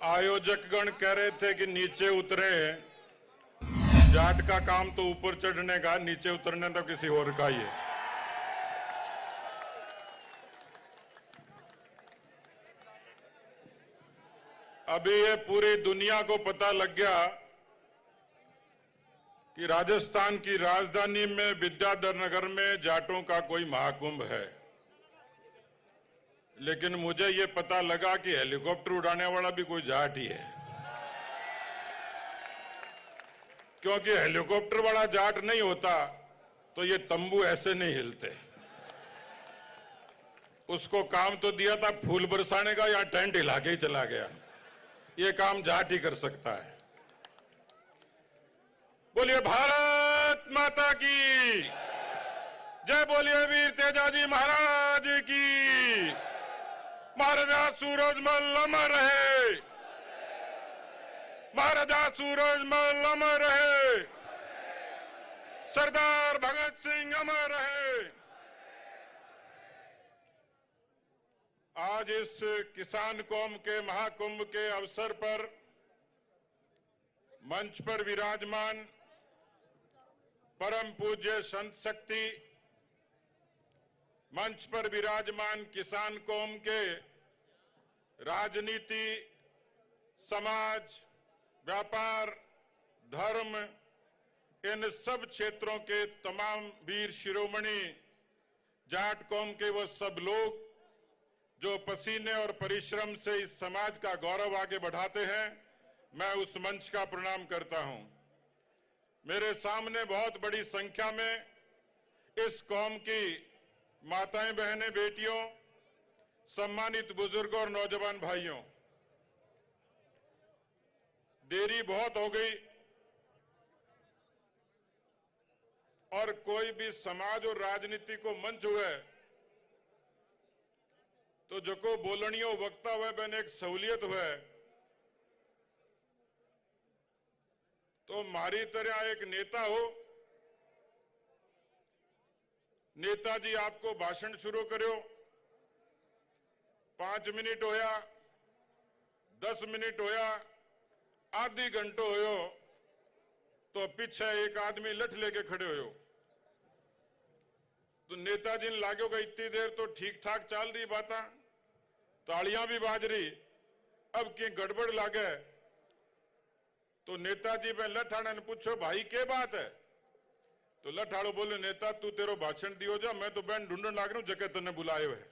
आयोजकगण कह रहे थे कि नीचे उतरे, जाट का काम तो ऊपर चढ़ने का, नीचे उतरने तो किसी और का ही है। अभी ये पूरी दुनिया को पता लग गया कि राजस्थान की राजधानी में विद्याधर नगर में जाटों का कोई महाकुंभ है। लेकिन मुझे ये पता लगा कि हेलीकॉप्टर उड़ाने वाला भी कोई जाट ही है, क्योंकि हेलीकॉप्टर वाला जाट नहीं होता तो ये तंबू ऐसे नहीं हिलते। उसको काम तो दिया था फूल बरसाने का, या टेंट हिला के ही चला गया। ये काम जाट ही कर सकता है। बोलिए भारत माता की जय, बोलिए वीर तेजाजी महाराज की। महाराजा सूरजमल अमर रहे, महाराजा सूरजमल अमर रहे, सरदार भगत सिंह अमर रहे। आज इस किसान कौम के महाकुंभ के अवसर पर मंच पर विराजमान परम पूज्य संत शक्ति, मंच पर विराजमान किसान कौम के राजनीति, समाज, व्यापार, धर्म, इन सब क्षेत्रों के तमाम वीर शिरोमणि जाट कौम के वो सब लोग जो पसीने और परिश्रम से इस समाज का गौरव आगे बढ़ाते हैं, मैं उस मंच का प्रणाम करता हूं। मेरे सामने बहुत बड़ी संख्या में इस कौम की माताएं, बहनें, बेटियों, सम्मानित बुजुर्गों और नौजवान भाइयों, देरी बहुत हो गई और कोई भी समाज और राजनीति को मंच हुए तो जो को बोलणियों वक्ता हुए बन एक सहूलियत हुए, तो मारी तरह एक नेता हो, नेताजी आपको भाषण शुरू करो, 5 मिनट होया, 10 मिनट होया, आधी घंटो होयो, तो पीछे एक आदमी लठ लेके खड़े हो, तो नेताजी ने लागो कि इतनी देर तो ठीक ठाक चल रही बातें, तालियां भी बाज रही, अब की गड़बड़ लागे, तो नेताजी में लठाणे ने पूछो भाई क्या बात है, तो लठाड़ो बोले नेता तू तेरो भाषण दियो जा, मैं तो बहन ढूंढन लाग रहा हूं जगह तने बुलायो है।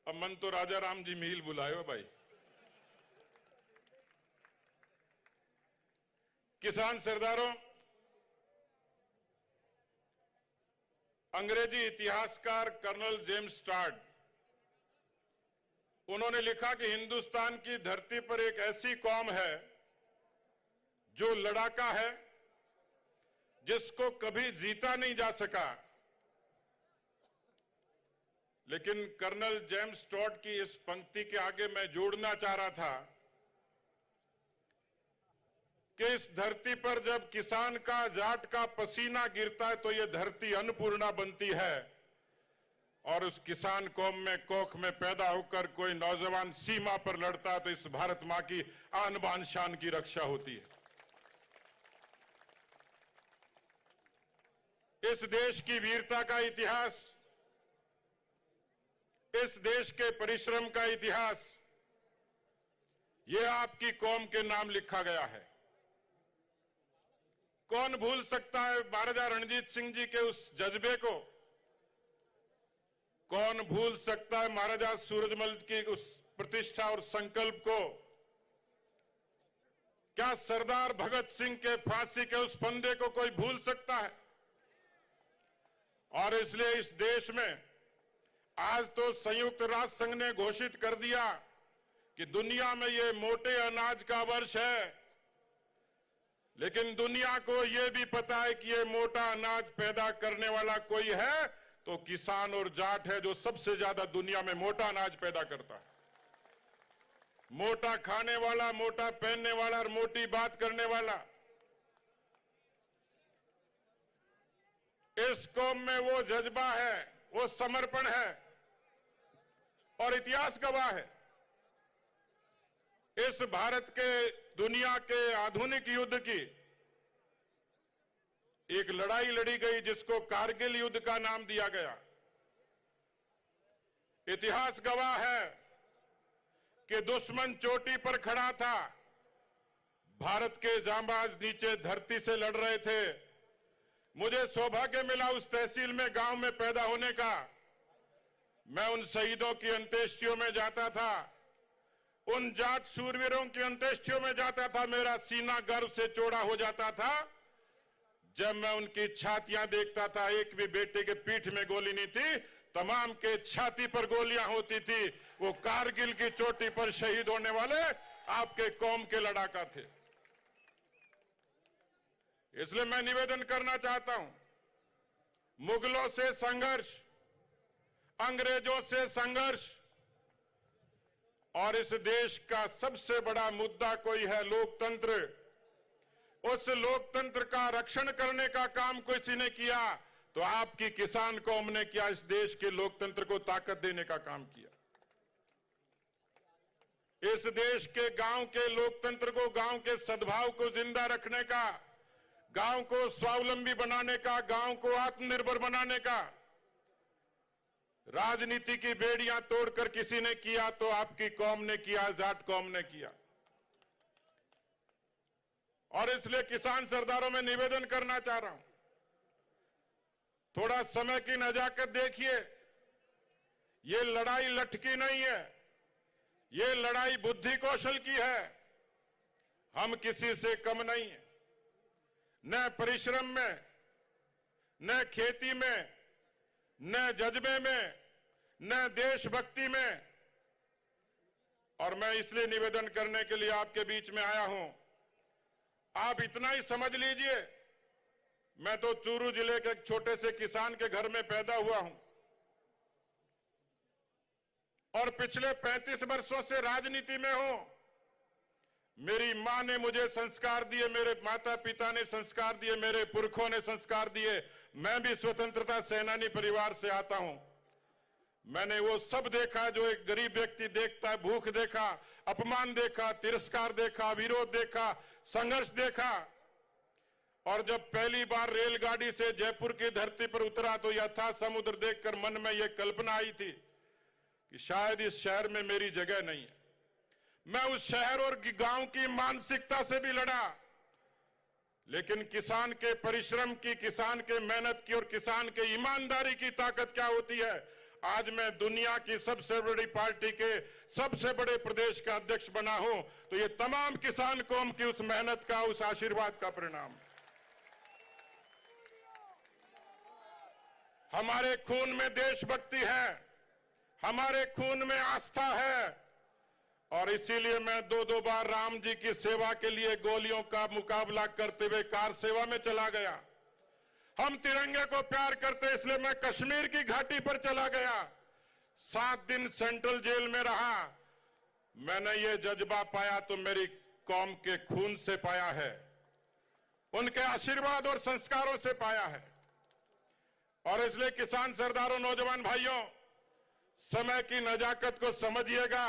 अब मन तो राजा राम जी मील बुलायो भाई। किसान सरदारों, अंग्रेजी इतिहासकार कर्नल जेम्स टॉड, उन्होंने लिखा कि हिंदुस्तान की धरती पर एक ऐसी कौम है जो लड़ाका है, जिसको कभी जीता नहीं जा सका। लेकिन कर्नल जेम्स टॉड की इस पंक्ति के आगे मैं जोड़ना चाह रहा था कि इस धरती पर जब किसान का, जाट का पसीना गिरता है तो यह धरती अन्नपूर्णा बनती है, और उस किसान कौम में, कोख में पैदा होकर कोई नौजवान सीमा पर लड़ता है तो इस भारत मां की आन बान शान की रक्षा होती है। इस देश की वीरता का इतिहास, इस देश के परिश्रम का इतिहास, यह आपकी कौम के नाम लिखा गया है। कौन भूल सकता है महाराजा रणजीत सिंह जी के उस जज्बे को? कौन भूल सकता है महाराजा सूरजमल की उस प्रतिष्ठा और संकल्प को? क्या सरदार भगत सिंह के फांसी के उस फंदे को कोई भूल सकता है? और इसलिए इस देश में आज तो संयुक्त राष्ट्र संघ ने घोषित कर दिया कि दुनिया में ये मोटे अनाज का वर्ष है, लेकिन दुनिया को यह भी पता है कि ये मोटा अनाज पैदा करने वाला कोई है तो किसान और जाट है, जो सबसे ज्यादा दुनिया में मोटा अनाज पैदा करता है। मोटा खाने वाला, मोटा पहनने वाला और मोटी बात करने वाला। इस कौम में वो जज्बा है, वो समर्पण है, और इतिहास गवाह है इस भारत के दुनिया के आधुनिक युद्ध की एक लड़ाई लड़ी गई जिसको कारगिल युद्ध का नाम दिया गया। इतिहास गवाह है कि दुश्मन चोटी पर खड़ा था, भारत के जांबाज नीचे धरती से लड़ रहे थे। मुझे सौभाग्य मिला उस तहसील में, गांव में पैदा होने का। मैं उन शहीदों की अंत्येष्टियों में जाता था, उन जाट शूरवीरों की अंत्येष्टियों में जाता था। मेरा सीना गर्व से चौड़ा हो जाता था जब मैं उनकी छातियां देखता था। एक भी बेटे के पीठ में गोली नहीं थी, तमाम के छाती पर गोलियां होती थी। वो कारगिल की चोटी पर शहीद होने वाले आपके कौम के लड़ाका थे। इसलिए मैं निवेदन करना चाहता हूं, मुगलों से संघर्ष, अंग्रेजों से संघर्ष, और इस देश का सबसे बड़ा मुद्दा कोई है लोकतंत्र। उस लोकतंत्र का रक्षण करने का काम किसी ने किया तो आपकी किसान कौम ने किया। इस देश के लोकतंत्र को ताकत देने का काम किया। इस देश के गांव के लोकतंत्र को, गांव के सद्भाव को जिंदा रखने का, गांव को स्वावलंबी बनाने का, गांव को आत्मनिर्भर बनाने का राजनीति की बेड़ियां तोड़कर किसी ने किया तो आपकी कौम ने किया, जाट कौम ने किया। और इसलिए किसान सरदारों में निवेदन करना चाह रहा हूं, थोड़ा समय की नजाकत देखिए। ये लड़ाई लटकी नहीं है, ये लड़ाई बुद्धि कौशल की है। हम किसी से कम नहीं है, न परिश्रम में, न खेती में, न जज्बे में, न देशभक्ति में। और मैं इसलिए निवेदन करने के लिए आपके बीच में आया हूं। आप इतना ही समझ लीजिए, मैं तो चूरू जिले के एक छोटे से किसान के घर में पैदा हुआ हूं और पिछले 35 वर्षों से राजनीति में हूं। मेरी मां ने मुझे संस्कार दिए, मेरे माता पिता ने संस्कार दिए, मेरे पुरखों ने संस्कार दिए। मैं भी स्वतंत्रता सेनानी परिवार से आता हूं। मैंने वो सब देखा जो एक गरीब व्यक्ति देखता है। भूख देखा, अपमान देखा, तिरस्कार देखा, विरोध देखा, संघर्ष देखा। और जब पहली बार रेलगाड़ी से जयपुर की धरती पर उतरा तो यथा समुद्र देखकर मन में यह कल्पना आई थी कि शायद इस शहर में मेरी जगह नहीं है। मैं उस शहर और गांव की मानसिकता से भी लड़ा, लेकिन किसान के परिश्रम की, किसान के मेहनत की और किसान के ईमानदारी की ताकत क्या होती है, आज मैं दुनिया की सबसे बड़ी पार्टी के सबसे बड़े प्रदेश का अध्यक्ष बना हूं। तो ये तमाम किसान कौम की उस मेहनत का, उस आशीर्वाद का परिणाम। हमारे खून में देशभक्ति है, हमारे खून में आस्था है, और इसीलिए मैं दो बार राम जी की सेवा के लिए गोलियों का मुकाबला करते हुए कार सेवा में चला गया। हम तिरंगे को प्यार करते, इसलिए मैं कश्मीर की घाटी पर चला गया। 7 दिन सेंट्रल जेल में रहा। मैंने ये जज्बा पाया तो मेरी कौम के खून से पाया है, उनके आशीर्वाद और संस्कारों से पाया है। और इसलिए किसान सरदारों, नौजवान भाइयों, समय की नजाकत को समझिएगा।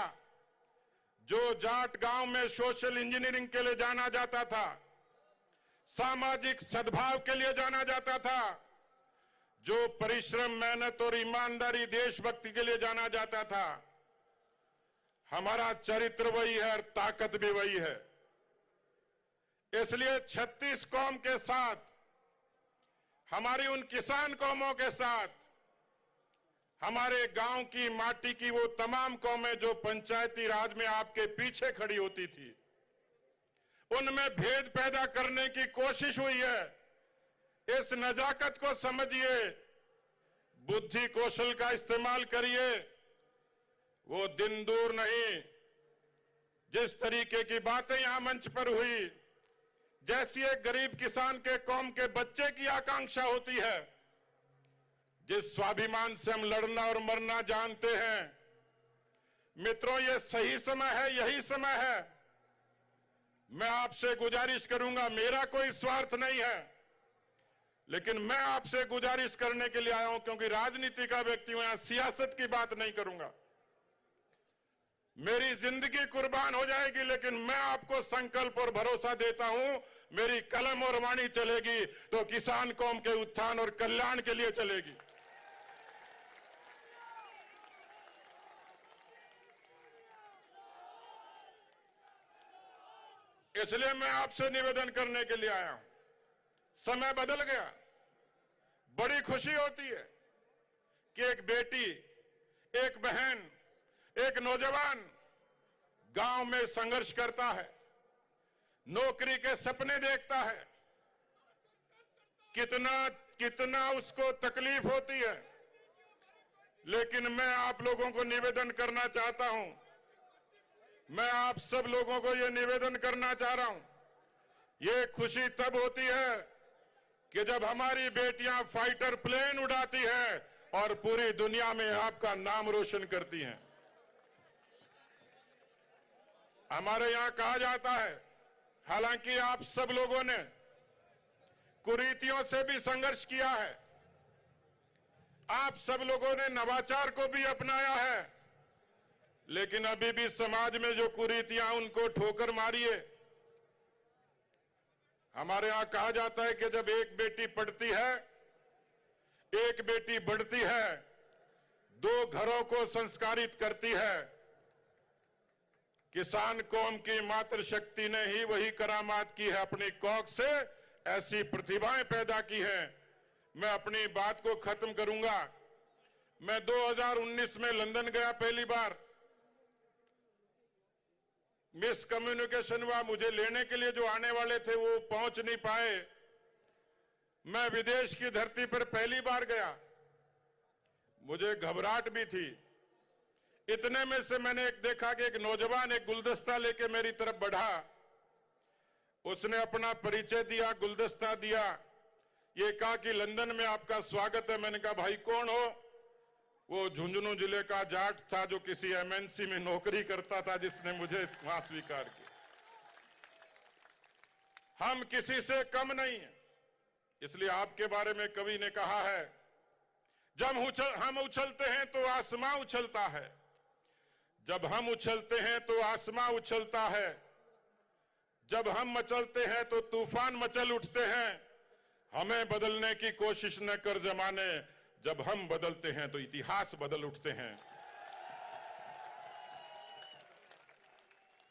जो जाट गांव में सोशल इंजीनियरिंग के लिए जाना जाता था, सामाजिक सद्भाव के लिए जाना जाता था, जो परिश्रम, मेहनत और ईमानदारी, देशभक्ति के लिए जाना जाता था, हमारा चरित्र वही है और ताकत भी वही है। इसलिए 36 कौम के साथ, हमारी उन किसान कौमों के साथ, हमारे गांव की माटी की वो तमाम कौमें जो पंचायती राज में आपके पीछे खड़ी होती थी, उनमें भेद पैदा करने की कोशिश हुई है। इस नजाकत को समझिए, बुद्धि कौशल का इस्तेमाल करिए। वो दिन दूर नहीं, जिस तरीके की बातें यहां मंच पर हुई, जैसी एक गरीब किसान के कौम के बच्चे की आकांक्षा होती है, जिस स्वाभिमान से हम लड़ना और मरना जानते हैं। मित्रों, ये सही समय है, यही समय है। मैं आपसे गुजारिश करूंगा, मेरा कोई स्वार्थ नहीं है, लेकिन मैं आपसे गुजारिश करने के लिए आया हूं, क्योंकि राजनीति का व्यक्ति हूं, यहां सियासत की बात नहीं करूंगा। मेरी जिंदगी कुर्बान हो जाएगी, लेकिन मैं आपको संकल्प और भरोसा देता हूं, मेरी कलम और वाणी चलेगी तो किसान कौम के उत्थान और कल्याण के लिए चलेगी। इसलिए मैं आपसे निवेदन करने के लिए आया हूं। समय बदल गया। बड़ी खुशी होती है कि एक बेटी, एक बहन, एक नौजवान गांव में संघर्ष करता है, नौकरी के सपने देखता है, कितना उसको तकलीफ होती है। लेकिन मैं आप लोगों को निवेदन करना चाहता हूं, मैं आप सब लोगों को यह निवेदन करना चाह रहा हूं, ये खुशी तब होती है कि जब हमारी बेटियां फाइटर प्लेन उड़ाती है और पूरी दुनिया में आपका नाम रोशन करती हैं। हमारे यहां कहा जाता है, हालांकि आप सब लोगों ने कुरीतियों से भी संघर्ष किया है, आप सब लोगों ने नवाचार को भी अपनाया है, लेकिन अभी भी समाज में जो कुरीतियां उनको ठोकर मारी है। हमारे यहां कहा जाता है कि जब एक बेटी पढ़ती है, एक बेटी बढ़ती है, दो घरों को संस्कारित करती है। किसान कौम की मातृशक्ति ने ही वही करामात की है, अपनी कौख से ऐसी प्रतिभाएं पैदा की हैं। मैं अपनी बात को खत्म करूंगा। मैं 2019 में लंदन गया पहली बार। मिस कम्युनिकेशन हुआ, मुझे लेने के लिए जो आने वाले थे वो पहुंच नहीं पाए। मैं विदेश की धरती पर पहली बार गया, मुझे घबराहट भी थी। इतने में से मैंने एक देखा कि एक नौजवान एक गुलदस्ता लेके मेरी तरफ बढ़ा। उसने अपना परिचय दिया, गुलदस्ता दिया, ये कहा कि लंदन में आपका स्वागत है। मैंने कहा भाई कौन हो? वो झुंझुनू जिले का जाट था जो किसी एमएनसी में नौकरी करता था, जिसने मुझे वहां स्वीकार किया। हम किसी से कम नहीं है, इसलिए आपके बारे में कवि ने कहा है, जब हम उछलते हैं तो आसमां उछलता है, जब हम उछलते हैं तो आसमां उछलता है, जब हम मचलते हैं तो तूफान मचल उठते हैं। हमें बदलने की कोशिश न कर जमाने, जब हम बदलते हैं तो इतिहास बदल उठते हैं।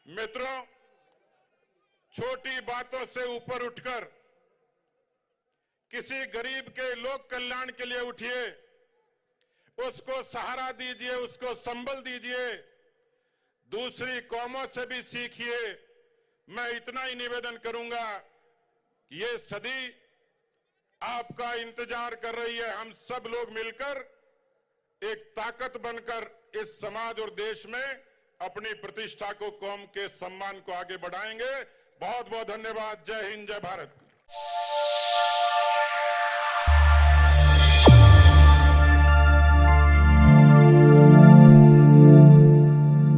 मित्रों, छोटी बातों से ऊपर उठकर किसी गरीब के लोक कल्याण के लिए उठिए, उसको सहारा दीजिए, उसको संबल दीजिए, दूसरी कौमों से भी सीखिए। मैं इतना ही निवेदन करूंगा कि ये सदी आपका इंतजार कर रही है। हम सब लोग मिलकर एक ताकत बनकर इस समाज और देश में अपनी प्रतिष्ठा को, कौम के सम्मान को आगे बढ़ाएंगे। बहुत बहुत धन्यवाद। जय हिंद, जय भारत।